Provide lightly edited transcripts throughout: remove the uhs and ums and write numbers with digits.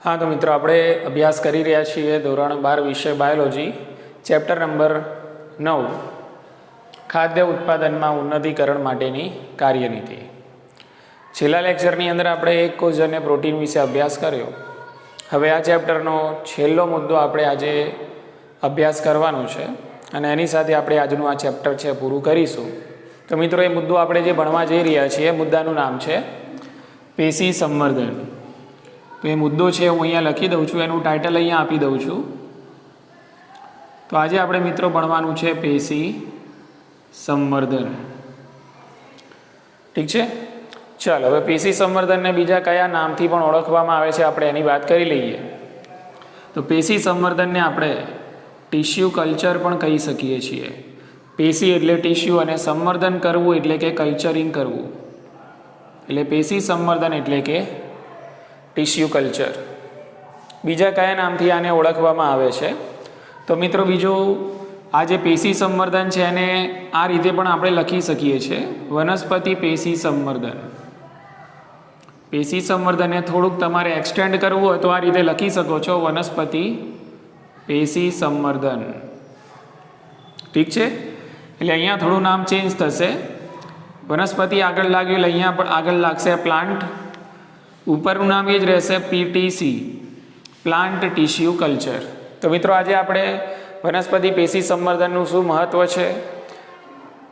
हाँ तो मित्रों આપણે અભ્યાસ કરી રહ્યા છીએ ધોરણ 12 વિષય બાયોલોજી ચેપ્ટર નંબર 9 ખાદ્ય ઉત્પાદનમાં ઉન્નતીકરણ માટેની કાર્યનીતિ। છેલ્લા લેક્ચરની અંદર આપણે એક કોષ અને પ્રોટીન વિશે અભ્યાસ કર્યો। હવે આ ચેપ્ટરનો છેલ્લો મુદ્દો આપણે આજે અભ્યાસ કરવાનો છે અને એની સાથે આપણે આજનું આ ચેપ્ટર છે પૂરું કરીશું। તો મિત્રો એ મુદ્દો આપણે જે ભણવા જઈ રહ્યા છીએ મુદ્દાનું નામ છે પેશી સંવર્ધન। तो ये मुद्दो है हूँ अँ लखी दऊँ छूँ एनु टाइटल अँ आपी दऊँ छूँ। तो आज आप मित्रों भणवानुं छे पेशी संवर्धन। ठीक है, चल हवे पेशी संवर्धन ने बीजा कया नाम थी पण ओळखवामां आवे छे आपणे एनी वात करी लईए। तो पेशी संवर्धन ने आपणे टिश्यू कल्चर पण कही सकीए छीए। पेशी एटले टिश्यू अने संवर्धन करवुं एटले के कल्चरिंग करवुं, एटले पेशी संवर्धन एटले के टिश्यू कल्चर। बीजा कया नाम थी आने ओळखवामां आवे छे। तो मित्रों बीजो आज पेशी संवर्धन है एने आ रीते पण आपणे लखी सकीए छे वनस्पति पेशी संवर्धन। पेशी संवर्धन ने थोड़ुंक तमारे एक्सटेन्ड करवुं होय तो आ रीते लखी सको छो वनस्पति पेशी संवर्धन। ठीक है, एटले अहींया थोड़ुं नाम चेन्ज थशे। वनस्पति आगळ लाग्युं एटले अहींया पण आगळ लागशे प्लांट, उपरનું નામ એ જ રહેશે પીટીસી, પ્લાન્ટ ટિશ્યુ કલ્ચર। તો મિત્રો આજે આપણે વનસ્પતિ પેશી સંવર્ધનનું શું મહત્વ છે,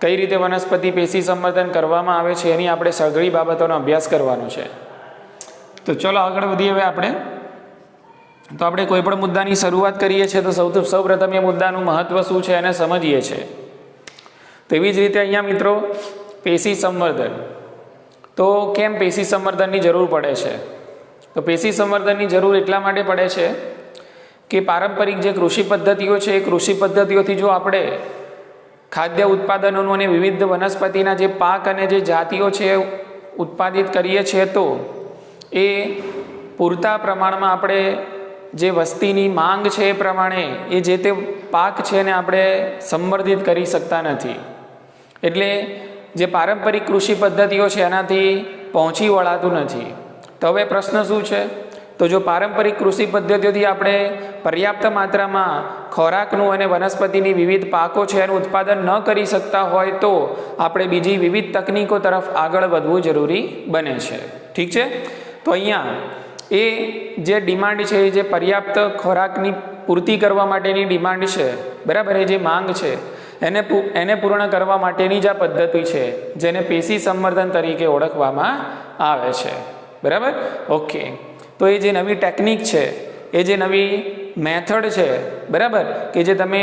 કઈ રીતે વનસ્પતિ પેશી સંવર્ધન કરવામાં આવે છે એની આપણે સઘળી બાબતોનો અભ્યાસ કરવાનો છે। તો ચલો આગળ વધીએ। હવે આપણે કોઈ પણ મુદ્દાની શરૂઆત કરીએ છીએ તો સૌપ્રથમ એ મુદ્દાનું મહત્વ શું છે એને સમજીએ છીએ। તેવી જ રીતે અહીંયા મિત્રો પેશી સંવર્ધન, तो केम पेशी संवर्धन की जरूर पड़े छे? तो पेशी संवर्धन की जरूर एटला माटे पड़े छे कि पारंपरिक जे कृषि पद्धतिओ छे, कृषि पद्धतिओथी जो आपणे खाद्य उत्पादनों अने विविध वनस्पतिना जे पाक अने जे जातिओ छे उत्पादित करीए छे तो ए पूरता प्रमाणमां आपणे जे वस्तीनी मांग छे ए प्रमाणे ए जे ते पाक छे ने आपणे संवर्धित करी शकता नथी। एटले जे पारंपरिक कृषि पद्धतिओ छे एनाथी पहोंची वळातुं नथी। तो हवे प्रश्न शुं छे? तो जो पारंपरिक कृषि पद्धतिओथी आपणे पर्याप्त मात्रामां खोराकनुं अने वनस्पतिनी विविध पाको छे एनुं उत्पादन न करी शकता होय तो आपणे बीजी विविध तकनीको तरफ आगळ वधवुं जरूरी बने छे। ठीक है, तो अहींया ए जे डिमांड छे, जे पर्याप्त खोराकनी पूर्ति करवा माटेनी डिमांड छे, बराबर, ए जे मांग छे एने पूर्ण करवा माटेनी ज आ पद्धति है जेने पेशी संवर्धन तरीके ओळखवामां आवे छे। बराबर, ओके। तो ये जे नवी टेक्निक है, ये जे नवी मेथड है, बराबर, कि जे तमे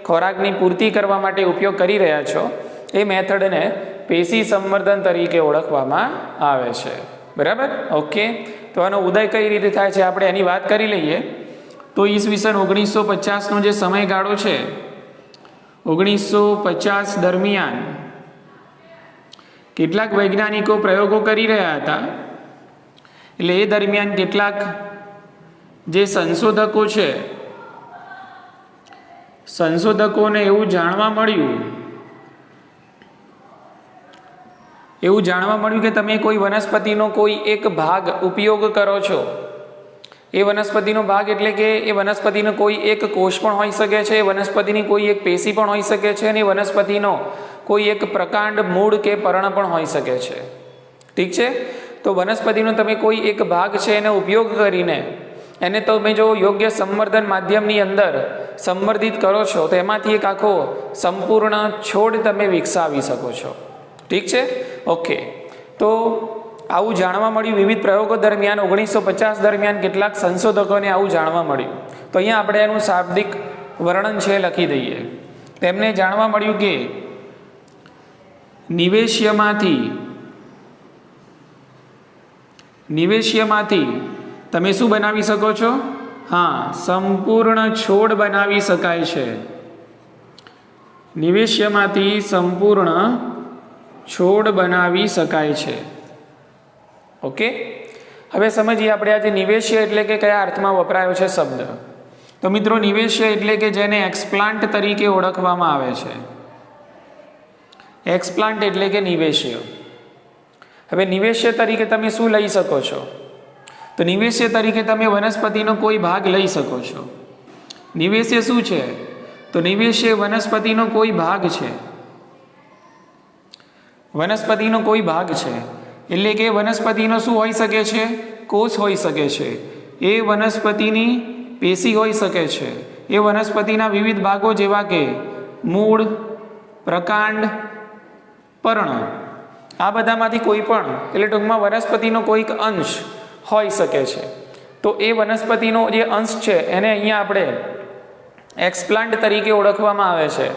खोराकनी पूर्ति करवा माटे उपयोग करी रह्या छो ए मेथड ने पेशी संवर्धन तरीके ओळखवामां आवे छे। बराबर, ओके। तो आनो उदय कई रीते थाय छे आपणे एनी वात करी लईए। तो ईसवीसन 1950 नो जे समयगाळो छे, 1950 दरमियान કેટલાક વૈજ્ઞાનિકો પ્રયોગો કરી રહ્યા હતા। એટલે એ દરમિયાન કેટલાક જે સંશોધકો છે, સંશોધકોને એવું જાણવા મળ્યું કે તમે કોઈ વનસ્પતિનો કોઈ એક ભાગ ઉપયોગ કરો છો। એ વનસ્પતિનો ભાગ એટલે કે એ વનસ્પતિનો કોઈ એક કોષ પણ હોઈ શકે છે, વનસ્પતિની કોઈ એક પેશી પણ હોઈ શકે છે અને વનસ્પતિનો કોઈ એક પ્રકાંડ, મૂળ કે પર્ણ પણ હોઈ શકે છે। ઠીક છે, તો વનસ્પતિનો તમે કોઈ એક ભાગ છે એનો ઉપયોગ કરીને એને તમે જો યોગ્ય સંવર્ધન માધ્યમની અંદર સંવર્ધિત કરો છો તો એમાંથી એક આખો સંપૂર્ણ છોડ તમે વિકસાવી શકો છો। ઠીક છે, ઓકે। તો આવું જાણવા મળ્યું વિવિધ પ્રયોગો દરમિયાન 1950 દરમિયાન કેટલાક સંશોધકોને આવું જાણવા મળ્યું। તો અહીંયા આપણે એનું શાબ્દિક વર્ણન છે લખી દઈએ। તેમને જાણવા મળ્યું કે નિવેશ્યમાંથી તમે શું બનાવી શકો છો? હા, સંપૂર્ણ છોડ બનાવી શકાય છે। નિવેશ્યમાંથી સંપૂર્ણ છોડ બનાવી શકાય છે। ओके, हवे समझिए આપણે આજે નિવેશ્ય એટલે કે કયા અર્થમાં વપરાયો છે શબ્દ। તો મિત્રો નિવેશ્ય એટલે કે જેને એક્સપ્લાન્ટ તરીકે ઓળખવામાં આવે છે। એક્સપ્લાન્ટ એટલે કે નિવેશ્ય। હવે નિવેશ્ય તરીકે તમે શું લઈ શકો છો? તો નિવેશ્ય તરીકે તમે વનસ્પતિનો કોઈ ભાગ લઈ શકો છો. નિવેશ્ય શું છે? તો નિવેશ્ય વનસ્પતિનો કોઈ ભાગ છે. વનસ્પતિનો કોઈ ભાગ છે એટલે કે વનસ્પતિનો શું હોઈ શકે છે? કોષ હોઈ શકે છે. એ વનસ્પતિની પેશી હોઈ શકે છે. એ વનસ્પતિના વિવિધ ભાગો જેવા કે મૂળ, પ્રકાંડ, પર્ણ, આ બધામાંથી કોઈ પણ, એટલે ટૂંકમાં વનસ્પતિનો કોઈક અંશ હોઈ શકે છે. તો એ વનસ્પતિનો જે અંશ છે એને અહીંયા આપણે એક્સપ્લાન્ટ તરીકે ઓળખવામાં આવે છે,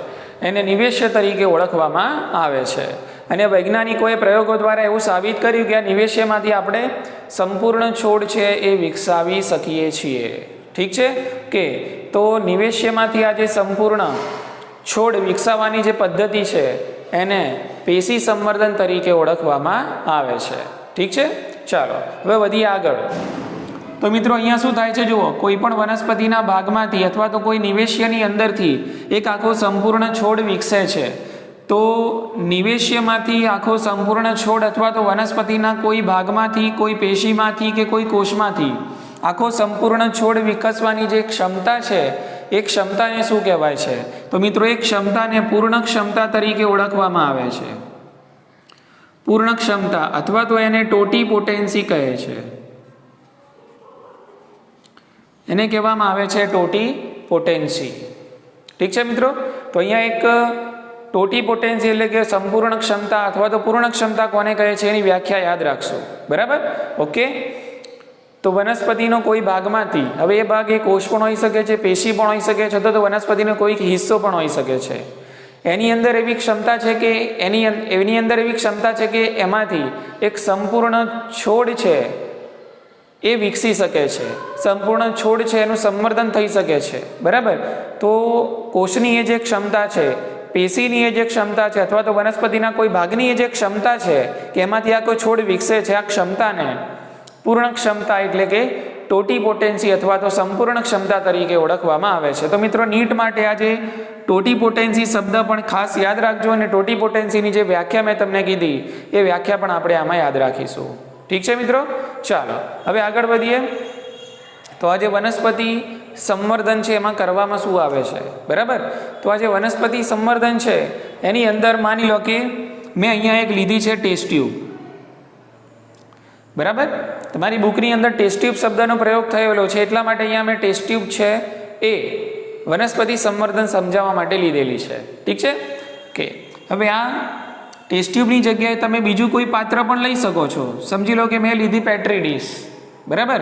એને નિવેશ્ય તરીકે ઓળખવામાં આવે છે. અને વૈજ્ઞાનિકોએ પ્રયોગો દ્વારા એવું સાબિત કર્યું કે આ નિવેશ્યમાંથી આપણે સંપૂર્ણ છોડ છે એ વિકસાવી શકીએ છીએ. ઠીક છે કે તો નિવેશ્યમાંથી આ જે સંપૂર્ણ છોડ વિકસાવવાની જે પદ્ધતિ છે એને પેશી સંવર્ધન તરીકે ઓળખવામાં આવે છે. ઠીક છે, ચાલો હવે વધીએ આગળ. તો મિત્રો અહીંયા શું થાય છે જુઓ, કોઈ પણ વનસ્પતિના ભાગમાંથી અથવા તો કોઈ નિવેશ્યની અંદરથી એક આખો સંપૂર્ણ છોડ વિકસે છે. તો નિવેશ્યમાંથી આખો સંપૂર્ણ છોડ અથવા તો વનસ્પતિના કોઈ ભાગમાંથી, કોઈ પેશીમાંથી કે કોઈ કોષમાંથી આખો સંપૂર્ણ છોડ વિકસવાની જે ક્ષમતા છે એ ક્ષમતાને શું કહેવાય છે? તો મિત્રો એ ક્ષમતાને પૂર્ણ ક્ષમતા તરીકે ઓળખવામાં આવે છે. પૂર્ણ ક્ષમતા અથવા તો એને ટોટીપોટેન્સી કહે છે. એને કહેવામાં આવે છે ટોટીપોટેન્સી. ઠીક છે મિત્રો, તો અહીંયા એક ટોટીપોટેન્સી એટલે કે સંપૂર્ણ ક્ષમતા અથવા તો પૂર્ણ ક્ષમતા કોને કહે છે એની વ્યાખ્યા યાદ રાખશો. બરાબર, ઓકે. તો વનસ્પતિનો કોઈ ભાગમાંથી, હવે એ ભાગ એ કોષ પણ હોઈ શકે છે, પેશી પણ હોઈ શકે છે, તો વનસ્પતિનો કોઈક હિસ્સો પણ હોઈ શકે છે. એની અંદર એવી ક્ષમતા છે કે એની અંદર એવી ક્ષમતા છે કે એમાંથી એક સંપૂર્ણ છોડ છે એ વિકસી શકે છે. સંપૂર્ણ છોડ છે એનું સંવર્ધન થઈ શકે છે. બરાબર, તો કોષની એ જે ક્ષમતા છે, પેશીની એ જે ક્ષમતા છે અથવા તો વનસ્પતિના કોઈ ભાગની એ જે ક્ષમતા છે કે એમાંથી આ કોઈ છોડ વિકસે છે, આ ક્ષમતાને પૂર્ણ ક્ષમતા એટલે કે ટોટીપોટેન્સી અથવા તો સંપૂર્ણ ક્ષમતા તરીકે ઓળખવામાં આવે છે. તો મિત્રો નીટ માટે આજે ટોટીપોટેન્સી શબ્દ પણ ખાસ યાદ રાખજો અને ટોટીપોટેન્સીની જે વ્યાખ્યા મેં તમને કીધી એ વ્યાખ્યા પણ આપણે આમાં યાદ રાખીશું. ઠીક છે મિત્રો, ચાલો હવે આગળ વધીએ. તો આજે વનસ્પતિ સંવર્ધન છે એમાં કરવામાં શું આવે છે? બરાબર, તો આજે વનસ્પતિ સંવર્ધન છે એની અંદર માની લો કે મેં અહીંયા એક લીધી છે ટેસ્ટ ટ્યુબ. બરાબર, તમારી બુકની અંદર ટેસ્ટ ટ્યુબ શબ્દનો પ્રયોગ થયેલો છે એટલા માટે અહીંયા મેં ટેસ્ટ ટ્યુબ છે એ વનસ્પતિ સંવર્ધન સમજાવવા માટે લીધેલી છે. ઠીક છે કે હવે આ ટેસ્ટ ટ્યુબની જગ્યાએ તમે બીજું કોઈ પાત્ર પણ લઈ શકો છો. સમજી લો કે મેં લીધી પેટ્રી ડીશ. બરાબર,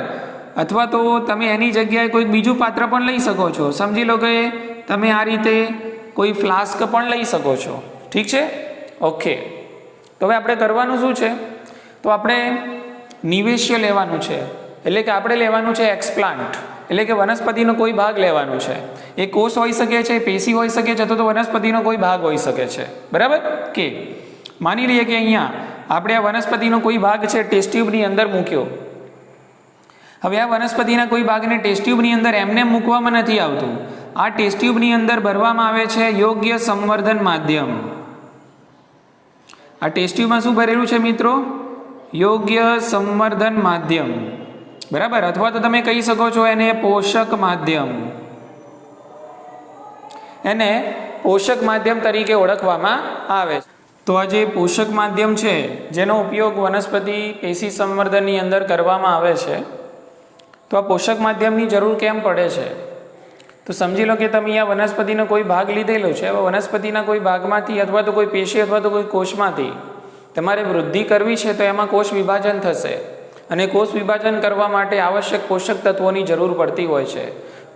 અથવા તો તમે એની જગ્યાએ કોઈ બીજું પાત્ર પણ લઈ શકો છો. સમજી લો કે તમે આ રીતે કોઈ ફ્લાસ્ક પણ લઈ શકો છો. ઠીક છે, ઓકે. તો હવે આપણે કરવાનું શું છે? તો આપણે નિવેશ્ય લેવાનું છે, એટલે કે આપણે લેવાનું છે એક્સપ્લાન્ટ, એટલે કે વનસ્પતિનો કોઈ ભાગ લેવાનું છે. એ કોષ હોઈ શકે છે, પેશી હોઈ શકે છે, તો વનસ્પતિનો કોઈ ભાગ હોઈ શકે છે. બરાબર કે માની લઈએ કે અહીંયા આપણે આ વનસ્પતિનો કોઈ ભાગ છે ટેસ્ટ ટ્યુબની અંદર મૂક્યો. હવે આ વનસ્પતિના કોઈ ભાગને ટેસ્ટ ટ્યુબની અંદર એમને મૂકવામાં નથી આવતું. આ ટેસ્ટ ટ્યુબની અંદર ભરવામાં આવે છે યોગ્ય સંવર્ધન માધ્યમ. આ ટેસ્ટ ટ્યુબમાં શું ભરેલું છે મિત્રો? યોગ્ય સંવર્ધન માધ્યમ. બરાબર, અથવા તો તમે કહી શકો છો એને પોષક માધ્યમ. એને પોષક માધ્યમ તરીકે ઓળખવામાં આવે છે. તો આ જે પોષક માધ્યમ છે જેનો ઉપયોગ વનસ્પતિ પેશી સંવર્ધનની અંદર કરવામાં આવે છે, તો આ પોષક માધ્યમની જરૂર કેમ પડે છે? તો સમજી લો કે તમે અહીંયા વનસ્પતિનો કોઈ ભાગ લીધેલો છે. હવે વનસ્પતિના કોઈ ભાગમાંથી અથવા તો કોઈ પેશી અથવા તો કોઈ કોષમાંથી તમારે વૃદ્ધિ કરવી છે તો એમાં કોષ વિભાજન થશે અને કોષ વિભાજન કરવા માટે આવશ્યક પોષક તત્વોની જરૂર પડતી હોય છે.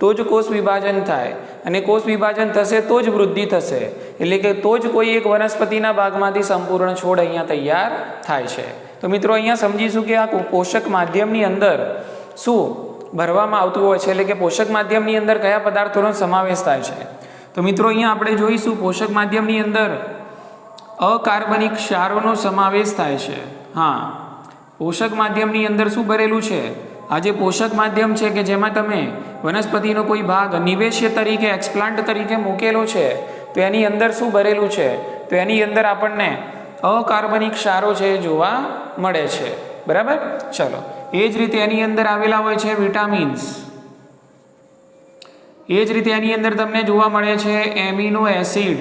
તો જ કોષ વિભાજન થાય અને કોષ વિભાજન થશે તો જ વૃદ્ધિ થશે, એટલે કે તો જ કોઈ એક વનસ્પતિના ભાગમાંથી સંપૂર્ણ છોડ અહીંયા તૈયાર થાય છે. તો મિત્રો અહીંયા સમજીશું કે આ પોષક માધ્યમની અંદર શું ભરવામાં આવતું હોય છે, એટલે કે પોષક માધ્યમની અંદર કયા પદાર્થોનો સમાવેશ થાય છે. તો મિત્રો અહીંયા આપણે જોઈશું પોષક માધ્યમની અંદર અકાર્બનિક ક્ષારોનો સમાવેશ થાય છે. હા, પોષક માધ્યમની અંદર શું ભરેલું છે? આ જે પોષક માધ્યમ છે કે જેમાં તમે વનસ્પતિનો કોઈ ભાગ નિવેશ્ય તરીકે એક્સપ્લાન્ટ તરીકે મૂકેલો છે, તો એની અંદર શું ભરેલું છે? તો એની અંદર આપણને અકાર્બનિક ક્ષારો છે જોવા મળે છે. બરાબર, ચલો એ જ રીતે એની અંદર આવેલા હોય છે વિટામિન્સ, એ જ રીતે એની અંદર તમને જોવા મળે છે એમિનો એસિડ,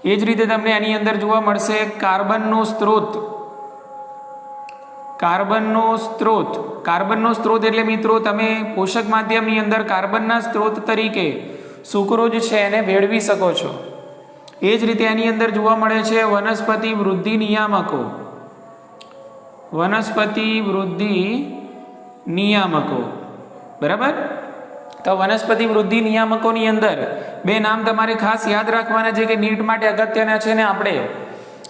એ જ રીતે તમને એની અંદર જોવા મળશે કાર્બનનો સ્ત્રોત. કાર્બનનો સ્ત્રોત એટલે મિત્રો તમે પોષક માધ્યમની અંદર કાર્બનના સ્ત્રોત તરીકે સુક્રોજ છે એને ભેળવી શકો છો. એ જ રીતે એની અંદર જોવા મળે છે વનસ્પતિ વૃદ્ધિ નિયામકો, બરાબર. તો વનસ્પતિ વૃદ્ધિ નિયામકોની અંદર બે નામ તમારે ખાસ યાદ રાખવાના છે કે નીટ માટે અગત્યના છે. ને આપણે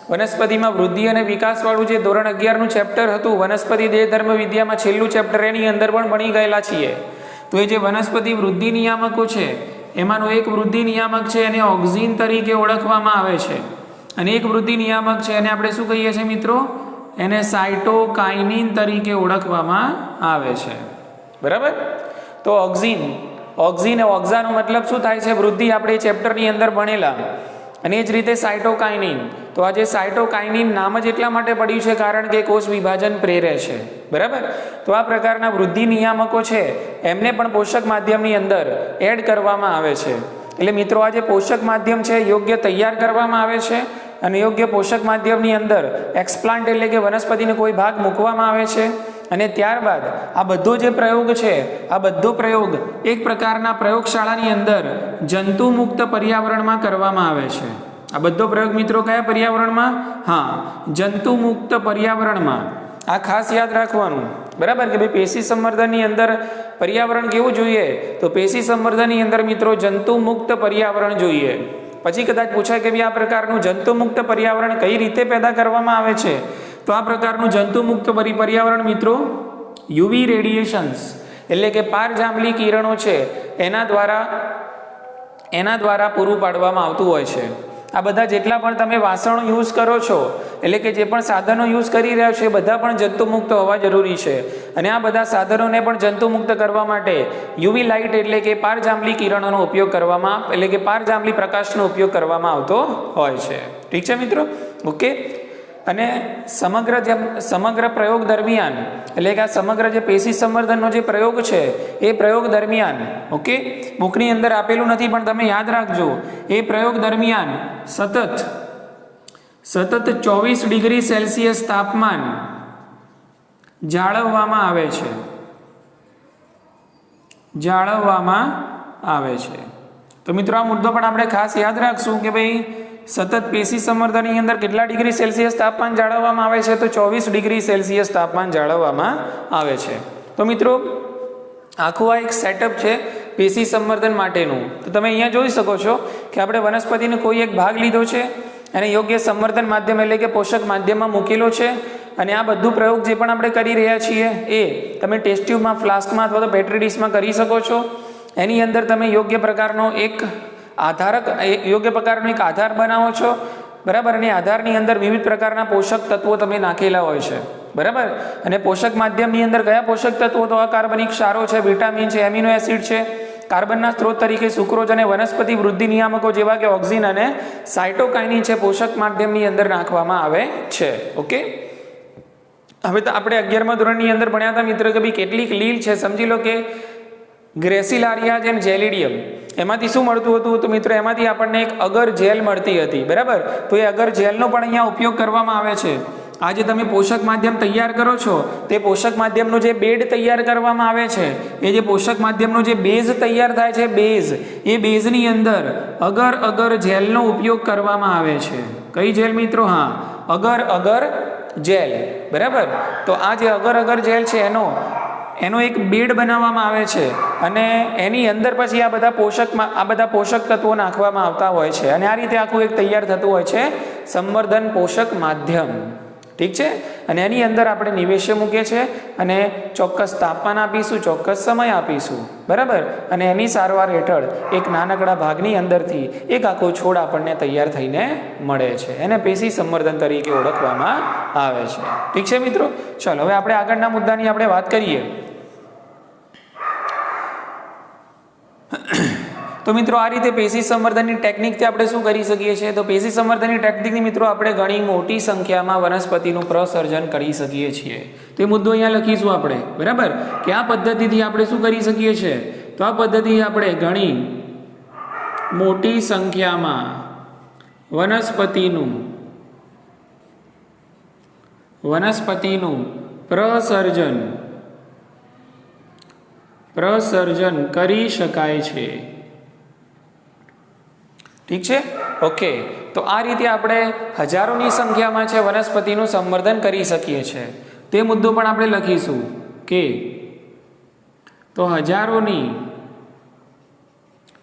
વનસ્પતિમાં વૃદ્ધિ અને વિકાસવાળું જે ધોરણ 11નું ચેપ્ટર હતું વનસ્પતિ દેહ ધર્મ વિદ્યામાં છેલ્લું ચેપ્ટર એની અંદર પણ ભણી ગયેલા છીએ. તો એ જે વનસ્પતિ વૃદ્ધિ નિયામકો છે એમાંનો એક વૃદ્ધિ નિયામક છે એને ઓક્ઝિન તરીકે ઓળખવામાં આવે છે, અને એક વૃદ્ધિ નિયામક છે એને આપણે શું કહીએ છીએ મિત્રો? એને સાયટોકાઇનિન તરીકે ઓળખવામાં આવે છે, બરાબર. તો ઓક્ઝિન ઓક્ઝાનો મતલબ શું થાય છે? વૃદ્ધિ. આપણે ચેપ્ટરની અંદર ભણેલા. અને એ જ રીતે સાયટોકાઇનિન. તો આ જે સાયટોકાઇનિન નામ જ એટલા માટે પડ્યું છે કારણ કે કોષ વિભાજન પ્રેરે છે, બરાબર. તો આ પ્રકારના વૃદ્ધિ નિયામકો છે એમને પણ પોષક માધ્યમની અંદર એડ કરવામાં આવે છે. એટલે મિત્રો આ જે પોષક માધ્યમ છે યોગ્ય તૈયાર કરવામાં આવે છે, અને યોગ્ય પોષક માધ્યમની અંદર એક્સપ્લાન્ટ એટલે કે વનસ્પતિનો કોઈ ભાગ મૂકવામાં આવે છે, અને ત્યારબાદ આ બધો જે પ્રયોગ છે આ બધો પ્રયોગ એક પ્રકારના પ્રયોગશાળાની અંદર જંતુ મુક્ત પર્યાવરણમાં કરવામાં આવે છે. આ બધો પ્રયોગ મિત્રો કયા પર્યાવરણમાં? હા, જંતુ મુક્ત પર્યાવરણમાં. આ ખાસ યાદ રાખવાનું, બરાબર, કે ભાઈ પેશી સંવર્ધનની અંદર પર્યાવરણ કેવું જોઈએ? તો પેશી સંવર્ધનની અંદર મિત્રો જંતુ મુક્ત પર્યાવરણ જોઈએ. પછી કદાચ પૂછાય કે ભાઈ આ પ્રકારનું જંતુ મુક્ત પર્યાવરણ કઈ રીતે પેદા કરવામાં આવે છે? તો આ પ્રકારનું જંતુ મુક્ત પર્યાવરણ મિત્રો યુવી રેડિયેશન્સ એટલે કે પારજાંબલી કિરણો છે એના દ્વારા પૂરું પાડવામાં આવતું હોય છે. આ બધા જેટલા પણ તમે વાસણો યુઝ કરો છો એટલે કે જે પણ સાધનો યુઝ કરી રહ્યા છો એ બધા પણ જંતુમુક્ત હોવા જરૂરી છે. અને આ બધા સાધનોને પણ જંતુમુક્ત કરવા માટે યુવી લાઇટ એટલે કે પારજાંબલી કિરણોનો ઉપયોગ કરવામાં એટલે કે પારજાંબલી પ્રકાશનો ઉપયોગ કરવામાં આવતો હોય છે. ઠીક છે મિત્રો, ઓકે. અને સમગ્ર પ્રયોગ દરમિયાન એટલે કે આ સમગ્ર જે પેશી સંવર્ધનનો જે પ્રયોગ છે એ પ્રયોગ દરમિયાન, ઓકે, બુકની અંદર આપેલું નથી પણ તમે યાદ રાખજો, એ પ્રયોગ દરમિયાન સતત 24 ડિગ્રી સેલ્સિયસ તાપમાન જાળવવામાં આવે છે. તો મિત્રો આ મુદ્દો પણ આપણે ખાસ યાદ રાખશું કે ભાઈ સતત પેશી સંવર્ધનની અંદર કેટલા ડિગ્રી સેલ્સિયસ તાપમાન જાળવવામાં આવે છે? તો 24 ડિગ્રી સેલ્સિયસ તાપમાન જાળવવામાં આવે છે. તો મિત્રો આખું આ એક સેટઅપ છે પેશી સંવર્ધન માટેનું. તો તમે અહીંયા જોઈ શકો છો કે આપણે વનસ્પતિનો કોઈ એક ભાગ લીધો છે અને યોગ્ય સંવર્ધન માધ્યમ એટલે કે પોષક માધ્યમમાં મૂકેલો છે, અને આ બધું પ્રયોગ જે પણ આપણે કરી રહ્યા છીએ એ તમે ટેસ્ટ ટ્યુબમાં, ફ્લાસ્કમાં અથવા તો પેટ્રી ડીશમાં કરી શકો છો. એની અંદર તમે યોગ્ય પ્રકારનો એક આધાર બનાવો છો, બરાબર. અને આધારની અંદર વિવિધ પ્રકારના પોષક તત્વો તમે નાખેલા હોય છે, બરાબર. અને પોષક માધ્યમની અંદર કયા પોષક તત્વો? તો અકાર્બનિક ક્ષારો છે, વિટામિન છે, એમિનો એસિડ છે, કાર્બનના સ્ત્રોત તરીકે સુક્રોજ અને વનસ્પતિ વૃદ્ધિ નિયામકો જેવા કે ઓક્ઝિન અને સાયટોકાઇનિન છે પોષક માધ્યમની અંદર નાખવામાં આવે છે, ઓકે. હવે તો આપણે 11મા ધોરણની અંદર ભણ્યા હતા મિત્રો કે ભાઈ કેટલીક લીલ છે, સમજી લો કે ગ્રેસિલારિયા અને જેલિડિયમ, એમાંથી શું મળતું હતું? તો મિત્રો એમાંથી આપણને એક અગર જેલ મળતી હતી, બરાબર. તો એ અગર જેલનો પણ અહીંયા ઉપયોગ કરવામાં આવે છે. આ જે તમે પોષક માધ્યમ તૈયાર કરો છો તે પોષક માધ્યમનો જે બેડ તૈયાર કરવામાં આવે છે, એ જે પોષક માધ્યમનો જે બેઝ તૈયાર થાય છે, એ બેઝની અંદર અગર જેલનો ઉપયોગ કરવામાં આવે છે. કઈ જેલ મિત્રો? હા, અગર જેલ, બરાબર. તો આ જે અગર જેલ છે એનો એક બેડ બનાવવામાં આવે છે, અને એની અંદર પછી આ બધા પોષક તત્વો નાખવામાં આવતા હોય છે, અને આ રીતે આખું એક તૈયાર થતું હોય છે સંવર્ધન પોષક માધ્યમ. ઠીક છે. અને એની અંદર આપણે નિવેશ્ય મૂકીએ છીએ અને ચોક્કસ તાપમાન આપીશું, ચોક્કસ સમય આપીશું, બરાબર. અને એની સારવાર હેઠળ એક નાનકડા ભાગની અંદરથી એક આખો છોડ આપણને તૈયાર થઈને મળે છે. એને પેશી સંવર્ધન તરીકે ઓળખવામાં આવે છે. ઠીક છે મિત્રો, ચાલો હવે આપણે આગળના મુદ્દાની આપણે વાત કરીએ. તો મિત્રો આ રીતે પેશી સંવર્ધનની ટેકનિકથી આપણે શું કરી શકીએ છીએ? તો પેશી સંવર્ધનની ટેકનિકથી મિત્રો આપણે ઘણી મોટી સંખ્યામાં વનસ્પતિનું પ્રસર્જન કરી શકીએ છીએ. તો એ મુદ્દો અહીંયા લખીશું આપણે, બરાબર, કે આ પદ્ધતિથી આપણે શું કરી શકીએ છીએ? તો આ પદ્ધતિથી આપણે ઘણી મોટી સંખ્યામાં વનસ્પતિનું પ્રસર્જન કરી શકાય છે. ઠીક છે, ઓકે. તો આ રીતે આપણે હજારોની સંખ્યામાં છે વનસ્પતિનું સંવર્ધન કરી શકીએ છીએ. તે મુદ્દો પણ આપણે લખીશું કે તો હજારોની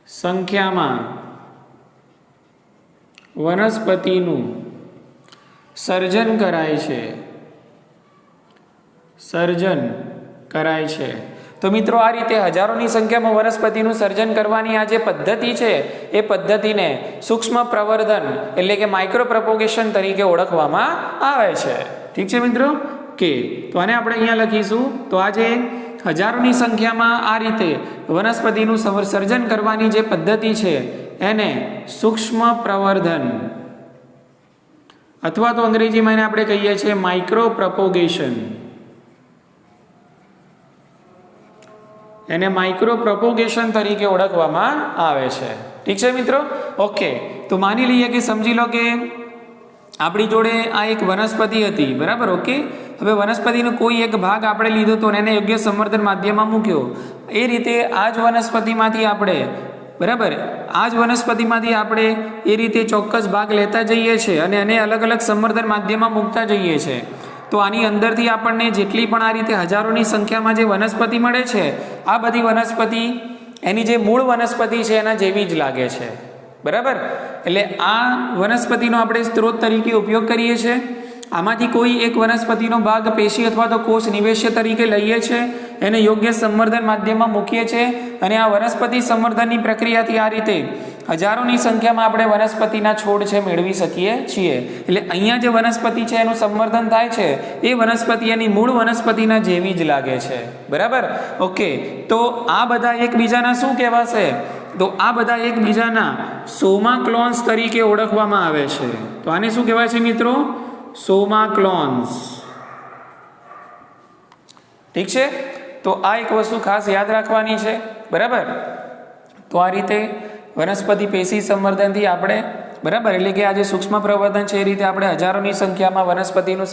સંખ્યામાં વનસ્પતિનું સર્જન કરાય છે. તો મિત્રો આ રીતે હજારોની સંખ્યામાં વનસ્પતિનું સર્જન કરવાની આ જે પદ્ધતિ છે એ પદ્ધતિને સૂક્ષ્મ પ્રવર્ધન એટલે કે માઇક્રો પ્રોપોગેશન તરીકે ઓળખવામાં આવે છે. ઠીક છે મિત્રો, કે તો આને આપણે અહીંયા લખીશું. તો આ જે હજારોની સંખ્યામાં આ રીતે વનસ્પતિનું સર્જન કરવાની જે પદ્ધતિ છે એને સૂક્ષ્મ પ્રવર્ધન અથવા તો અંગ્રેજીમાં એને આપણે કહીએ છીએ માઇક્રો પ્રોપોગેશન. એને માઇક્રો પ્રોપોગેશન તરીકે ઓળખવામાં આવે છે. ઠીક છે મિત્રો, ઓકે. તો માની લઈએ કે સમજી લો કે આપણી જોડે આ એક વનસ્પતિ હતી, બરાબર, ઓકે. હવે વનસ્પતિનો કોઈ એક ભાગ આપણે લીધો તો એને યોગ્ય સંવર્ધન માધ્યમમાં મૂક્યો. એ રીતે આ જ વનસ્પતિમાંથી આપણે, બરાબર, આ જ વનસ્પતિમાંથી આપણે એ રીતે ચોક્કસ ભાગ લેતા જઈએ છીએ અને એને અલગ અલગ સંવર્ધન માધ્યમમાં મૂકતા જઈએ છીએ. તો આની અંદરથી આપણને જેટલી પણ આ રીતે હજારોની સંખ્યામાં જે વનસ્પતિ મળે છે આ બધી વનસ્પતિ એની જે મૂળ વનસ્પતિ છે એના જેવી જ લાગે છે, બરાબર. એટલે આ વનસ્પતિનો આપણે સ્ત્રોત તરીકે ઉપયોગ કરીએ છીએ. આમાંથી કોઈ એક વનસ્પતિનો ભાગ પેશી અથવા તો કોષ નિવેશ્ય તરીકે લઈએ છીએ, એને યોગ્ય સંવર્ધન માધ્યમમાં મૂકીએ છીએ અને આ વનસ્પતિ સંવર્ધનની પ્રક્રિયાથી આ રીતે હજારોની સંખ્યામાં આપણે વનસ્પતિના છોડ છે મેળવી શકીએ છીએ. એટલે અહીંયા જે વનસ્પતિ છે એનું સંવર્ધન થાય છે એ વનસ્પતિ એની મૂળ વનસ્પતિના જેવી જ લાગે છે, બરાબર, ઓકે. તો આ બધા એકબીજાના શું કહેવાશે? તો આ બધા એકબીજાના સોમા ક્લોન્સ તરીકે ઓળખવામાં આવે છે. તો આને શું કહેવાય છે મિત્રો? સોમા ક્લોન્સ. ઠીક છે, તો આ એક વસ્તુ ખાસ યાદ રાખવાની છે, બરાબર. તો આ રીતે વનસ્પતિ પેશી સંવર્ધનથી આપણે, બરાબર, એટલે કે આ જે સૂક્ષ્મ પ્રવર્ધન છે એ રીતે આપણે હજારોની સંખ્યામાં વનસ્પતિનું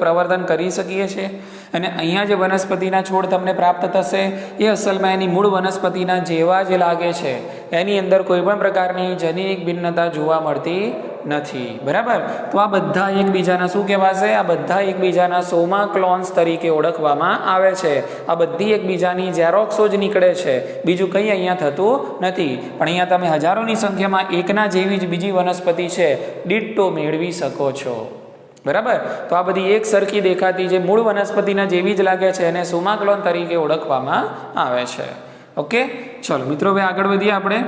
પ્રવર્ધન કરી શકીએ છીએ. અને અહીંયા જે વનસ્પતિના છોડ તમને પ્રાપ્ત થશે એ અસલમાં એની મૂળ વનસ્પતિના જેવા જ લાગે છે. એની અંદર કોઈ પણ પ્રકારની જનીનિક ભિન્નતા જોવા મળતી નથી, બરાબર. તો આ બધા એકબીજાના શું કહેવાશે? આ બધા એકબીજાના સોમા ક્લોન્સ તરીકે ઓળખવામાં આવે છે. આ બધી એકબીજાની ઝેરોક્સો જ નીકળે છે, બીજું કંઈ અહીંયા થતું નથી. પણ અહીંયા તમે હજારોની સંખ્યામાં એકના જેવી જ બીજી વનસ્પતિ છે ડિટ્ટો મેળવી શકો છો, બરાબર. તો આ બધી એક સરખી દેખાતી જે મૂળ વનસ્પતિના જેવી જ લાગે છે એને સોમા ક્લોન તરીકે ઓળખવામાં આવે છે. ઓકે, ચલો મિત્રો હવે આગળ વધીએ આપણે.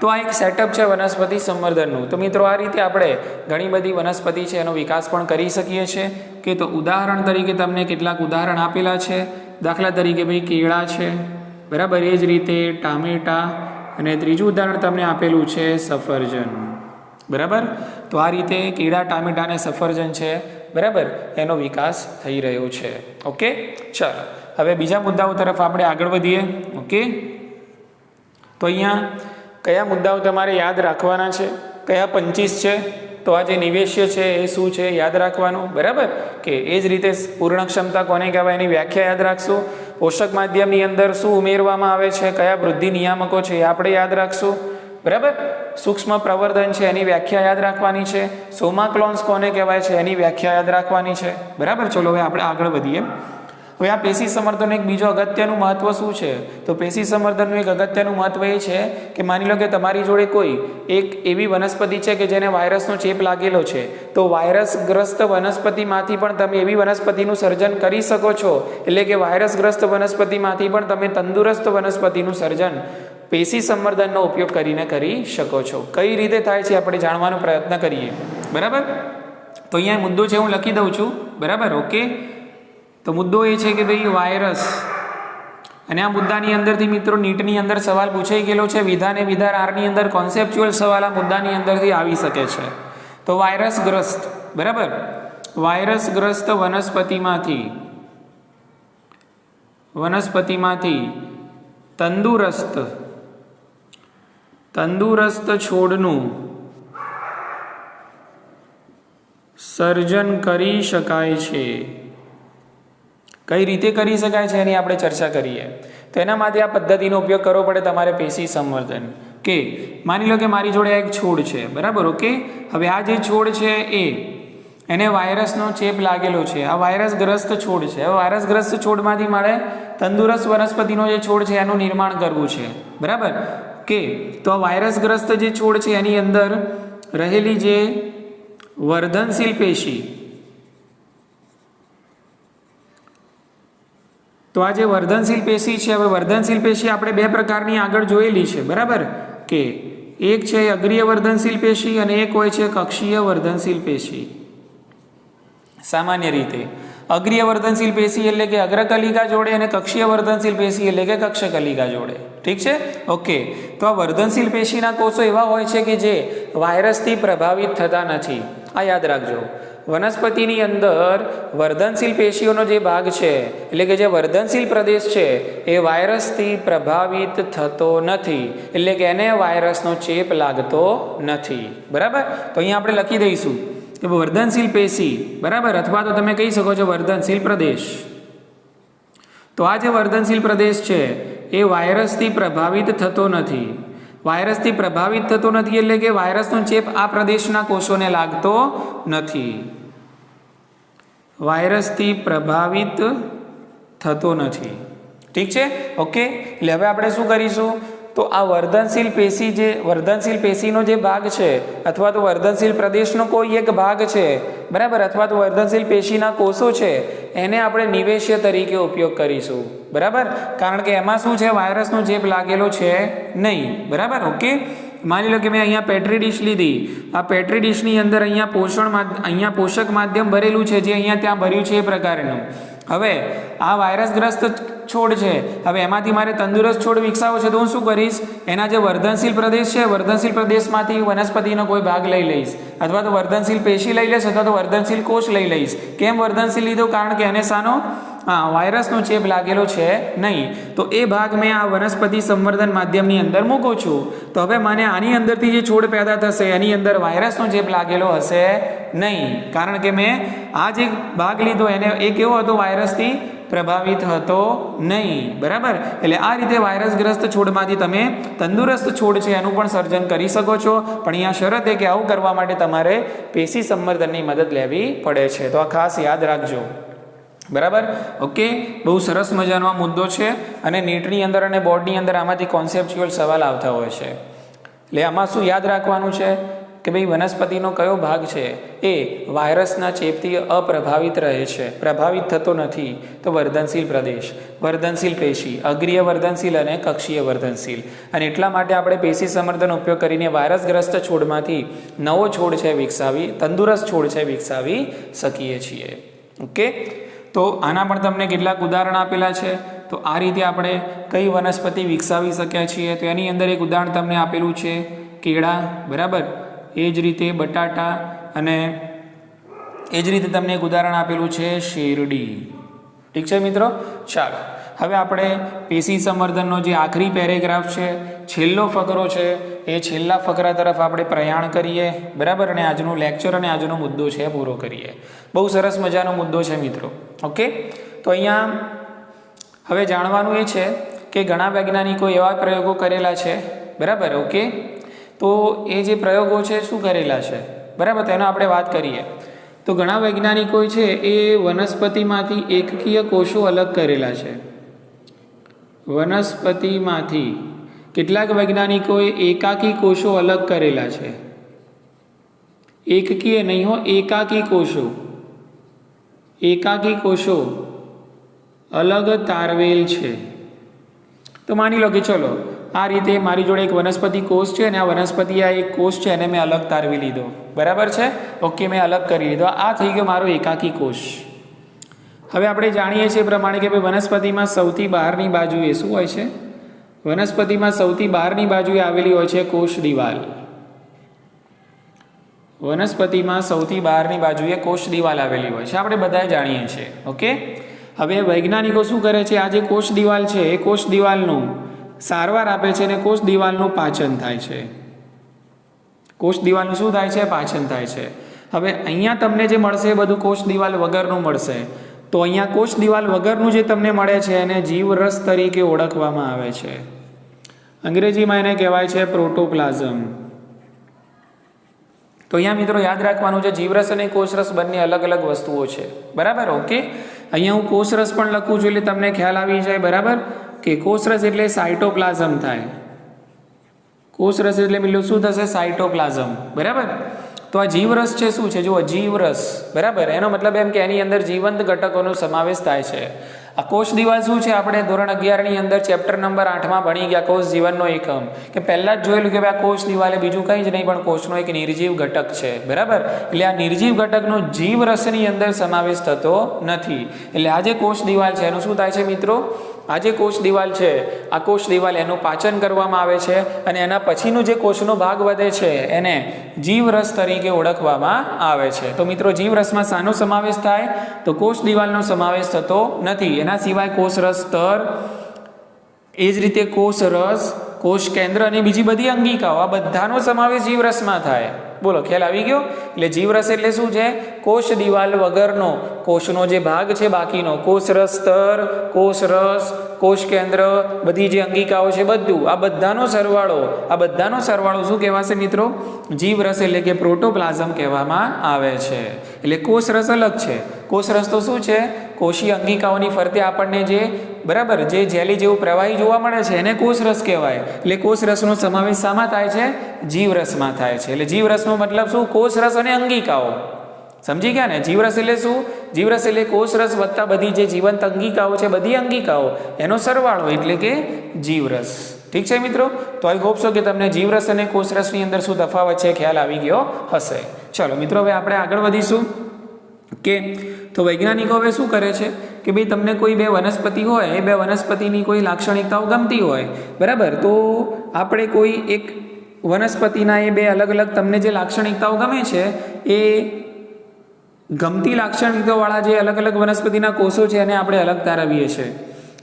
તો આ એક સેટઅપ છે વનસ્પતિ સંવર્ધનનું. તો મિત્રો આ રીતે આપણે ઘણી બધી વનસ્પતિ છે એનો વિકાસ પણ કરી શકીએ છીએ. કે તો ઉદાહરણ તરીકે તમને કેટલાક ઉદાહરણ આપેલા છે. દાખલા તરીકે ભાઈ કેળા છે, બરાબર, એ જ રીતે ટામેટા, અને ત્રીજું ઉદાહરણ તમને આપેલું છે સફરજન, બરાબર. તો આ રીતે કેળા, ટામેટા અને સફરજન છે, બરાબર, એનો વિકાસ થઈ રહ્યો છે. ઓકે, ચાલો હવે બીજા મુદ્દાઓ તરફ આપણે આગળ વધીએ. ઓકે, તો અહીંયા કયા મુદ્દાઓ તમારે યાદ રાખવાના છે? કયા 25 છે? તો આ જે નિવેશ્ય છે એ શું છે યાદ રાખવાનું, બરાબર. કે એ જ રીતે પૂર્ણ ક્ષમતા કોને કહેવાય એની વ્યાખ્યા યાદ રાખશું. પોષક માધ્યમની અંદર શું ઉમેરવામાં આવે છે, કયા વૃદ્ધિ નિયામકો છે એ આપણે યાદ રાખશું, બરાબર. સૂક્ષ્મ પ્રવર્ધન છે એની વ્યાખ્યા યાદ રાખવાની છે. સોમા ક્લોન્સ કોને કહેવાય છે એની વ્યાખ્યા યાદ રાખવાની છે, બરાબર. ચલો હવે આપણે આગળ વધીએ. હવે આ પેશી સંવર્ધનનું એક બીજો અગત્યનું મહત્વ શું છે? તો પેશી સંવર્ધનનું એક અગત્યનું મહત્વ એ છે કે માની લો કે તમારી જોડે કોઈ એક એવી વનસ્પતિ છે કે જેને વાયરસનો ચેપ લાગેલો છે, તો વાયરસગ્રસ્ત વનસ્પતિમાંથી પણ તમે એવી વનસ્પતિનું સર્જન કરી શકો છો. એટલે કે વાયરસગ્રસ્ત વનસ્પતિમાંથી પણ તમે તંદુરસ્ત વનસ્પતિનું સર્જન પેશી સંવર્ધનનો ઉપયોગ કરીને કરી શકો છો. કઈ રીતે થાય છે આપણે જાણવાનો પ્રયત્ન કરીએ, બરાબર. તો અહીંયા મુદ્દો છે હું લખી દઉં છું, બરાબર. ઓકે, તો મુદ્દો એ છે કે ભાઈ અને આ મુદ્દાની અંદરથી મિત્રો નીટની અંદર સવાલ પૂછાઈ ગયેલો છે, વિધાન એ વિધાન આરની અંદર કોન્સેપ્ચ્યુઅલ સવાલ આ મુદ્દાની અંદરથી આવી શકે છે. તો વાયરસગ્રસ્ત, બરાબર, વાયરસગ્રસ્ત વનસ્પતિમાંથી તંદુરસ્ત છોડનું સર્જન કરી શકાય છે. કઈ રીતે કરી શકાય છે એની આપણે ચર્ચા કરીએ. તો એના માટે આ પદ્ધતિનો ઉપયોગ કરવો પડે તમારે પેશી સંવર્ધન. કે માની લો કે મારી જોડે એક છોડ છે, બરાબર, ઓકે. હવે આ જે છોડ છે એને વાયરસનો ચેપ લાગેલો છે. આ વાયરસગ્રસ્ત છોડ છે. હવે વાયરસગ્રસ્ત છોડમાંથી મારે તંદુરસ્ત વનસ્પતિનો જે છોડ છે એનું નિર્માણ કરવું છે, બરાબર. કે તો આ વાયરસગ્રસ્ત જે છોડ છે એની અંદર રહેલી જે વર્ધનશીલ પેશી, તો આ જે વર્ધનશીલ પેશી છે, હવે વર્ધનશીલ પેશી આપણે બે પ્રકારની આગળ જોયેલી છે, બરાબર. કે એક છે અગ્રીય વર્ધનશીલ પેશી અને એક હોય છે કક્ષીય વર્ધનશીલ પેશી. સામાન્ય રીતે અગ્રીય વર્ધનશીલ પેશી એટલે કે અગ્રકલિકા જોડે અને કક્ષીય વર્ધનશીલ પેશી એટલે કે કક્ષકલિકા જોડે. ઠીક છે, ઓકે. તો આ વર્ધનશીલ પેશીના કોષો એવા હોય છે કે જે વાયરસથી પ્રભાવિત થતા નથી. આ યાદ રાખજો. વનસ્પતિની અંદર વર્ધનશીલ પેશીઓનો જે ભાગ છે એટલે કે જે વર્ધનશીલ પ્રદેશ છે એ વાયરસથી પ્રભાવિત થતો નથી, એટલે કે એને વાયરસનો ચેપ લાગતો નથી, બરાબર. તો અહીંયા આપણે લખી દઈશું કે વર્ધનશીલ પેશી, બરાબર, અથવા તો તમે કહી શકો છો વર્ધનશીલ પ્રદેશ. તો આ જે વર્ધનશીલ પ્રદેશ છે એ વાયરસથી પ્રભાવિત થતો નથી. વાયરસથી પ્રભાવિત થતો નથી એટલે કે વાયરસનો ચેપ આ પ્રદેશના કોષોને લાગતો નથી. વાયરસથી પ્રભાવિત થતો નથી. ઠીક છે, ઓકે. એટલે હવે આપણે શું કરીશું, તો આ વર્ધનશીલ પેશીનો જે ભાગ છે અથવા તો વર્ધનશીલ પ્રદેશનો કોઈ એક ભાગ છે, બરાબર, અથવા તો વર્ધનશીલ પેશીના કોષો છે એને આપણે નિવેશ્ય તરીકે ઉપયોગ કરીશું, બરાબર. કારણ કે એમાં શું છે, વાયરસનો ચેપ લાગેલો છે નહીં, બરાબર, ઓકે. માની લો કે મેં અહીંયા પેટ્રી ડીશ લીધી. આ પેટ્રી ડીશની અંદર અહીંયા પોષક માધ્યમ ભરેલું છે, જે અહીંયા ત્યાં ભર્યું છે એ પ્રકારનું. હવે આ વાયરસગ્રસ્ત છોડ છે, હવે એમાંથી મારે તંદુરસ્ત છોડ વિકસાવો છે, તો હું શું કરીશ, એના જે વર્ધનશીલ પ્રદેશ છે, વર્ધનશીલ પ્રદેશમાંથી વનસ્પતિનો કોઈ ભાગ લઈ લઈશ, અથવા તો વર્ધનશીલ પેશી લઈ લઈશ, અથવા તો વર્ધનશીલ કોષ લઈ લઈશ. કેમ વર્ધનશીલ લીધો? કારણ કે એને શાનો વાયરસનો ચેપ લાગેલો છે નહીં. તો એ ભાગ મેં આ વનસ્પતિ સંવર્ધન માધ્યમની અંદર મૂકું છું. તો હવે મને આની અંદરથી જે છોડ પેદા થશે એની અંદર વાયરસનો ચેપ લાગેલો હશે નહીં, કારણ કે મેં આ જે ભાગ લીધો એને એ કેવો હતો, વાયરસથી પ્રભાવિત હતો નહીં, બરાબર. એટલે આ રીતે વાયરસગ્રસ્ત છોડમાંથી તમે તંદુરસ્ત છોડ છે એનું પણ સર્જન કરી શકો છો. પણ અહીંયા શરત એ કે આવું કરવા માટે તમારે પેશી સંવર્ધનની મદદ લેવી પડે છે. તો આ ખાસ યાદ રાખજો, બરાબર, ઓકે. બહુ સરસ મજાનો આ મુદ્દો છે અને નીટની અંદર અને બોર્ડની અંદર આમાંથી કોન્સેપ્ચ્યુઅલ સવાલ આવતા હોય છે. એટલે આમાં શું યાદ રાખવાનું છે કે ભાઈ વનસ્પતિનો કયો ભાગ છે એ વાયરસના ચેપથી અપ્રભાવિત રહે છે, પ્રભાવિત થતો નથી. તો વર્ધનશીલ પ્રદેશ, વર્ધનશીલ પેશી, અગ્રીય વર્ધનશીલ અને કક્ષીય વર્ધનશીલ. અને એટલા માટે આપણે પેશી સંવર્ધનનો ઉપયોગ કરીને વાયરસગ્રસ્ત છોડમાંથી નવો છોડ છે તંદુરસ્ત છોડ છે વિકસાવી શકીએ છીએ, ઓકે. તો આના પણ તમને કેટલાક ઉદાહરણ આપેલા છે. તો આ રીતે આપણે કઈ વનસ્પતિ વિકસાવી શક્યા છીએ, તો એની અંદર એક ઉદાહરણ તમને આપેલું છે કેળા, બરાબર. એ જ રીતે બટાટા અને એ જ રીતે તમને એક ઉદાહરણ આપેલું છે શેરડી. ઠીક છે મિત્રો, ચાલો હવે આપણે પેશી સંવર્ધનનો જે આખરી પેરેગ્રાફ છે, છેલ્લો ફકરો છે, એ છેલ્લા ફકરા તરફ આપણે પ્રયાણ કરીએ, બરાબર. અને આજનું લેક્ચર અને આજનો મુદ્દો છે પૂરો કરીએ. બહુ સરસ મજાનો મુદ્દો છે મિત્રો, ઓકે. તો અહીંયા હવે જાણવાનું એ છે કે ઘણા વૈજ્ઞાનિકો એવા પ્રયોગો કરેલા છે, બરાબર, ઓકે. તો એ જે પ્રયોગો છે શું કરેલા છે, બરાબર, તેનો આપણે વાત કરીએ. તો ઘણા વૈજ્ઞાનિકો છે એ વનસ્પતિમાંથી એકકીય કોષો અલગ કરેલા છે. વનસ્પતિમાંથી કેટલાક વૈજ્ઞાનિકોએ એકાકી કોષો અલગ કરેલા છે. એકકીય નહીં હો, એકાકી કોષો અલગ તારવેલ છે. તો માની લો કે ચલો આ રીતે મારી જોડે એક વનસ્પતિ કોષ છે અને આ વનસ્પતિ આ એક કોષ છે એને મેં અલગ તારવી લીધો, બરાબર છે, ઓકે. મેં અલગ કરી લીધો. આ થઈ ગયો મારો એકાકી કોષ. હવે આપણે જાણીએ છીએ પ્રમાણે કે ભાઈ વનસ્પતિમાં સૌથી બહારની બાજુએ શું હોય છે? વનસ્પતિમાં સૌથી બહારની બાજુએ આવેલી હોય છે કોષ દિવાલ. વનસ્પતિમાં સૌથી બહારની બાજુએ કોષ દિવાલ આવેલી હોય છે, આપણે બધાએ જાણીએ છીએ. ઓકે, હવે વૈજ્ઞાનિકો શું કરે છે? આ જે કોષ દિવાલ છે એ કોષ દિવાલનું સારવાર આપે છે અને કોષ દિવાલનું પાચન થાય છે. કોષ દિવાલનું શું થાય છે? પાચન થાય છે. હવે અહીંયા તમને જે મળશે એ બધું કોષ દિવાલ વગરનું મળશે. તો અહીંયા કોષ દિવાલ વગરનું જે તમને મળે છે એને જીવરસ તરીકે ઓળખવામાં આવે છે. અંગ્રેજીમાં એને કહેવાય છે પ્રોટોપ્લાઝમ. તો અહીંયા મિત્રો યાદ રાખવાનું છે, જીવરસ અને કોષરસ બંને અલગ અલગ વસ્તુઓ છે. બરાબર? ઓકે, અહીંયા હું કોષરસ પણ લખું છું એટલે તમને ખ્યાલ આવી જાય. બરાબર? કે કોષરસ એટલે સાયટોપ્લાઝમ થાય. કોષરસ એટલે પેલું શું થશે? સાયટોપ્લાઝમ. બરાબર? તો આ જીવરસ છે શું છે? જુઓ, જીવરસ. બરાબર? એનો મતલબ એમ કે એની અંદર જીવંત ઘટકોનો સમાવેશ થાય છે. આ કોષ દિવાલ શું છે? આપણે ધોરણ 11 ની અંદર ચેપ્ટર નંબર 8માં ભણી ગયા, કોષ જીવનનો એકમ, કે પહેલા જ જોયેલું કે આ કોષ દિવાલ એ બીજું કંઈ જ નહીં પણ કોષનો એક નિર્જીવ ઘટક છે. બરાબર? એટલે આ નિર્જીવ ઘટકનો જીવરસની અંદર સમાવેશ થતો નથી. એટલે આ જે કોષ દિવાલ છે એનું શું થાય છે મિત્રો? આ જે કોષ દિવાલ છે, આ કોષ દિવાલ એનું પાચન કરવામાં આવે છે અને એના પછીનો જે કોષનો ભાગ વધે છે એને જીવરસ તરીકે ઓળખવામાં આવે છે. તો મિત્રો જીવરસમાં શાનો સમાવેશ થાય? તો કોષ દિવાલનો સમાવેશ થતો નથી. એના સિવાય કોષરસ સ્તર, એ જ રીતે કોષરસ, કોષ કેન્દ્ર અને બીજી બધી અંગિકાઓ, આ બધાનો સમાવેશ જીવરસમાં થાય. બોલો, ખ્યાલ આવી ગયો? એટલે જીવરસ એટલે શું છે? કોષ દિવાલ વગરનો કોષનો જે ભાગ છે બાકીનો, કોષરસ સ્તર, કોષરસ, કોષ કેન્દ્ર, બધી જે અંગિકાઓ છે બધું, આ બધાનો સરવાળો શું કહેવાશે મિત્રો? જીવરસ એટલે કે પ્રોટોપ્લાઝમ કહેવામાં આવે છે. એટલે કોષરસ અલગ છે. કોષરસ તો શું છે? કોષીય અંગિકાઓની ફરતે આપણને જે બરાબર જે જેલી જેવું પ્રવાહી જોવા મળે છે એને કોષરસ કહેવાય. એટલે કોષરસનો સમાવેશ શામાં થાય છે? જીવરસમાં થાય છે. એટલે જીવરસનો મતલબ શું? કોષરસ અને અંગિકાઓ. સમજી ગયા ને? જીવરસ એટલે શું? જીવરસ એટલે કોષરસ વત્તા બધી જે જીવંત અંગિકાઓ છે, બધી અંગિકાઓ એનો સરવાળો એટલે કે જીવરસ. ઠીક છે મિત્રો? તો આઈ હોપ સો કે તમને જીવરસ અને કોષરસની અંદર શું તફાવત છે ખ્યાલ આવી ગયો હશે. ચલો મિત્રો, હવે આપણે આગળ વધીશું. કે તો વૈજ્ઞાનિકો હવે શું કરે છે કે ભાઈ તમને કોઈ બે વનસ્પતિ હોય, એ બે વનસ્પતિની કોઈ લાક્ષણિકતાઓ ગમતી હોય, બરાબર? તો આપણે કોઈ એક વનસ્પતિના એ બે અલગ અલગ તમને જે લાક્ષણિકતાઓ ગમે છે એ ગમતી લાક્ષણિકતાઓવાળા જે અલગ અલગ વનસ્પતિના કોષો છે એને આપણે અલગ તારવીએ છીએ.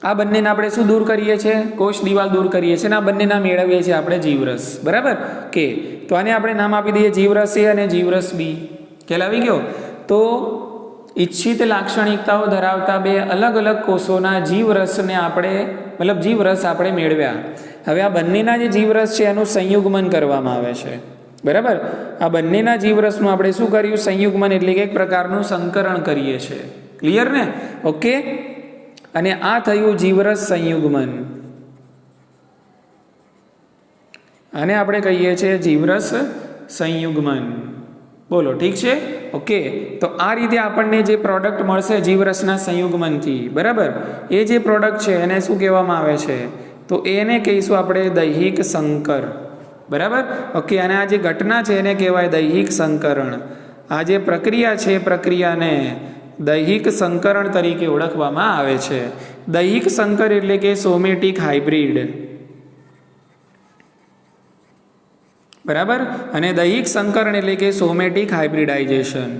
આ બંનેને આપણે શું દૂર કરીએ છીએ? કોષ દિવાલ દૂર કરીએ છીએ અને આ બંનેના મેળવીએ છીએ આપણે જીવરસ. બરાબર? કે તો આને આપણે નામ આપી દઈએ જીવરસ એ અને જીવરસ બી. ખ્યાલ આવી ગયો? તો ઈચ્છિત લાક્ષણિકતાઓ ધરાવતા બે અલગ અલગ કોષોના જીવરસને જીવરસ આપણે મેળવ્યા. હવે આ બંનેના જે જીવરસ છે એનું સંયુગ્મન કરવામાં આવે છે. બરાબર? આ બંનેના જીવરસનું આપણે શું કર્યું? સંયુગ્મન એટલે કે એક પ્રકારનું સંકરણ કરીએ છીએ. ક્લિયર ને? ઓકે, અને આ થયું જીવરસ સંયુગ્મન. આને આપણે કહીએ છીએ જીવરસ સંયુગ્મન. બોલો, ઠીક છે? ઓકે, તો આ રીતે આપણને જે પ્રોડક્ટ મળશે જીવરસના સંયુગ્મનથી, બરાબર, એ જે પ્રોડક્ટ છે એને શું કહેવામાં આવે છે? તો એને કહીશું આપણે દૈહિક સંકર. બરાબર? ઓકે, અને આ જે ઘટના છે એને કહેવાય દૈહિક સંકરણ. આ જે પ્રક્રિયા છે એ પ્રક્રિયાને દૈહિક સંકરણ તરીકે ઓળખવામાં આવે છે. દૈહિક સંકર એટલે કે સોમેટિક હાઇબ્રિડ. બરાબર? અને દૈહિક સંકરણ એટલે કે સોમેટિક હાઇબ્રિડાઇઝેશન.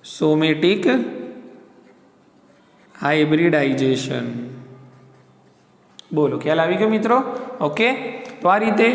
Somatic hybridisation. બોલો, ખ્યાલ આવી ગયો મિત્રો? ઓકે, તો આ રીતે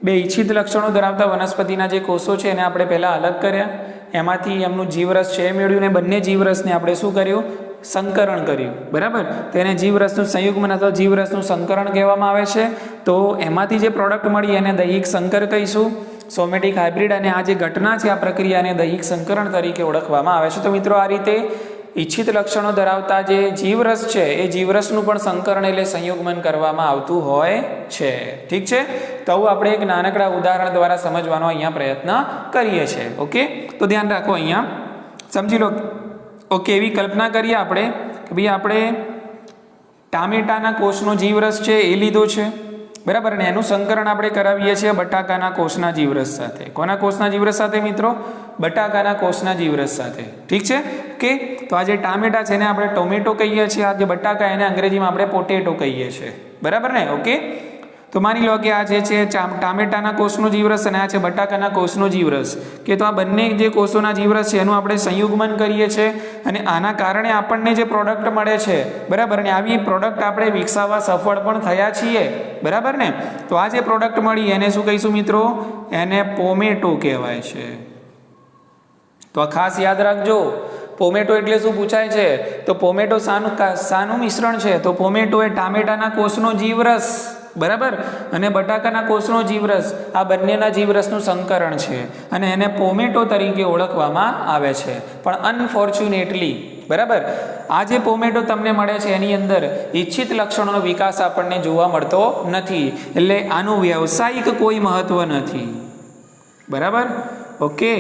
બે ઈચ્છિત લક્ષણો ધરાવતા વનસ્પતિના જે કોષો છે એને આપણે પહેલાં અલગ કર્યા, એમાંથી એમનું જીવરસ છે એ મેળવ્યું ને બંને જીવરસને આપણે શું કર્યું? સંકરણ કર્યું. બરાબર? તેને જીવરસનું સંયુગ્મન અથવા જીવરસનું સંકરણ કહેવામાં આવે છે. તો એમાંથી જે પ્રોડક્ટ મળી એને દૈહિક સંકર કહીશું, સોમેટિક હાઇબ્રિડ. અને આ જે ઘટના છે આ પ્રક્રિયાને દૈહિક સંકરણ તરીકે ઓળખવામાં આવે છે. તો મિત્રો આ રીતે ઈચ્છિત લક્ષણો ધરાવતા જે જીવરસ છે એ જીવરસનું પણ સંકરણ એટલે સંયુગ્મન કરવામાં આવતું હોય છે. ઠીક છે? તો આવું આપણે એક નાનકડા ઉદાહરણ દ્વારા સમજવાનો અહીંયા પ્રયત્ન કરીએ છીએ. ઓકે, તો ધ્યાન રાખો, અહીંયા સમજી લો. ઓકે, એવી કલ્પના કરીએ આપણે કે ભાઈ આપણે ટામેટાના કોષનો જીવરસ છે એ લીધો છે, બરાબર, અને એનું સંકરણ આપણે કરાવીએ છીએ બટાકાના કોષના જીવરસ સાથે. કોના કોષના જીવરસ સાથે મિત્રો? બટાકાના કોષના જીવરસ સાથે. ઠીક છે? ઓકે, તો આ જે ટામેટા છે એને આપણે ટોમેટો કહીએ છીએ, આ જે બટાકા એને અંગ્રેજીમાં આપણે પોટેટો કહીએ છીએ, બરાબર ને? ઓકે, તો માની લો કે આ જે છે ટામેટાના કોષનો જીવરસ અને આ છે બટાકાના કોષનો જીવરસ, કે તો આ બંને જે કોષોના જીવરસ છે એનું આપણે સંયુગ્મન કરીએ છીએ અને આના કારણે આપણને જે પ્રોડક્ટ મળે છે, બરાબર ને, આવી પ્રોડક્ટ આપણે વિકસાવવા સફળ પણ થયા છીએ, બરાબર ને? તો આ જે પ્રોડક્ટ મળી એને શું કહીશું મિત્રો? એને પોમેટો કહેવાય છે. તો આ ખાસ યાદ રાખજો, પોમેટો એટલે શું પૂછાય છે? તો પોમેટો શાનું મિશ્રણ છે? તો પોમેટો એ ટામેટાના કોષનો જીવરસ, બરાબર, અને બટાકાના કોષનો જીવરસ, આ બંનેના જીવરસનું સંકરણ છે અને એને પોમેટો તરીકે ઓળખવામાં આવે છે. પણ અનફોર્ચ્યુનેટલી, બરાબર, આ જે પોમેટો તમને મળે છે એની અંદર ઈચ્છિત લક્ષણોનો વિકાસ આપણને જોવા મળતો નથી, એટલે આનું વ્યવસાયિક કોઈ મહત્વ નથી, બરાબર? ઓકે,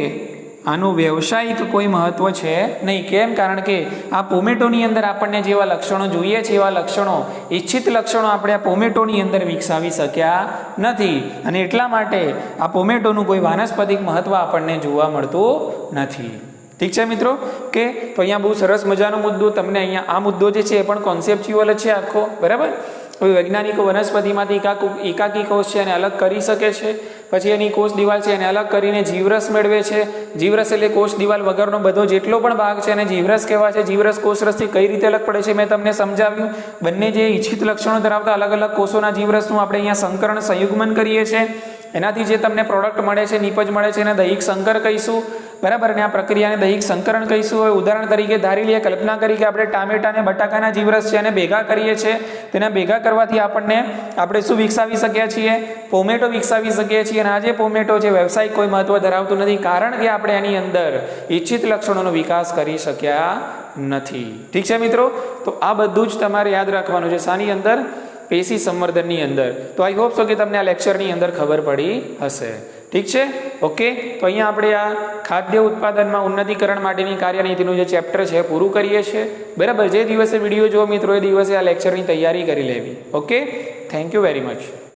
આનું વ્યવસાયિક કોઈ મહત્વ છે નહીં. કેમ? કારણ કે આ પોમેટોની અંદર આપણને જેવા લક્ષણો જોઈએ છે એવા લક્ષણો, ઈચ્છિત લક્ષણો આપણે આ પોમેટોની અંદર વિકસાવી શક્યા નથી અને એટલા માટે આ પોમેટોનું કોઈ વાનસ્પતિક મહત્વ આપણને જોવા મળતું નથી. ઠીક છે મિત્રો? કે તો અહીંયા બહુ સરસ મજાનો મુદ્દો તમને અહીંયા આ મુદ્દો જે છે એ પણ કોન્સેપ્ચ્યુઅલ છે આખો, બરાબર? હવે વૈજ્ઞાનિકો વનસ્પતિમાંથી એકાકી કોષ છે એને અલગ કરી શકે છે, પછી એની કોષ દિવાલ છે એને અલગ કરીને જીવરસ મેળવે છે. જીવરસ એટલે કોષ દિવાલ વગરનો બધો જેટલો પણ ભાગ છે એને જીવરસ કહેવાય છે. જીવરસ કોષરસથી કઈ રીતે અલગ પડે છે મેં તમને સમજાવ્યું. બંને જે ઈચ્છિત લક્ષણો ધરાવતા અલગ અલગ કોષોના જીવરસનું આપણે અહીંયા સંકરણ સંયુગ્મન કરીએ છીએ, એનાથી જે તમને પ્રોડક્ટ મળે છે, નીપજ મળે છે એને દૈહિક સંકર કહીશું, બરાબર? અને આ પ્રક્રિયાને દૈહિક સંકરણ કહીશું. હવે ઉદાહરણ તરીકે ધારી લઈએ, કલ્પના કરી કે આપણે ટામેટા અને બટાકાના જીવરસ છે એને ભેગા કરીએ છીએ, તેના ભેગા કરવાથી આપણે શું વિકસાવી શક્યા છીએ? પોમેટો વિકસાવી શકીએ છીએ. અને આ જે પોમેટો છે વ્યવસાયિક કોઈ મહત્વ ધરાવતું નથી, કારણ કે આપણે એની અંદર ઈચ્છિત લક્ષણોનો વિકાસ કરી શક્યા નથી. ઠીક છે મિત્રો? તો આ બધું જ તમારે યાદ રાખવાનું છે. શાની અંદર? પેશી સંવર્ધનની અંદર. તો આઈ હોપ સો કે તમને આ લેક્ચરની અંદર ખબર પડી હશે. ઠીક છે? ઓકે, તો અહીંયા આપણે આ ખાદ્ય ઉત્પાદનમાં ઉન્નતીકરણ માટેની કાર્યનીતિનું જે ચેપ્ટર છે પૂરું કરીએ છીએ, બરાબર? જે દિવસે વિડીયો જુઓ મિત્રો એ દિવસે આ લેક્ચરની તૈયારી કરી લેવી. Okay, thank you very much.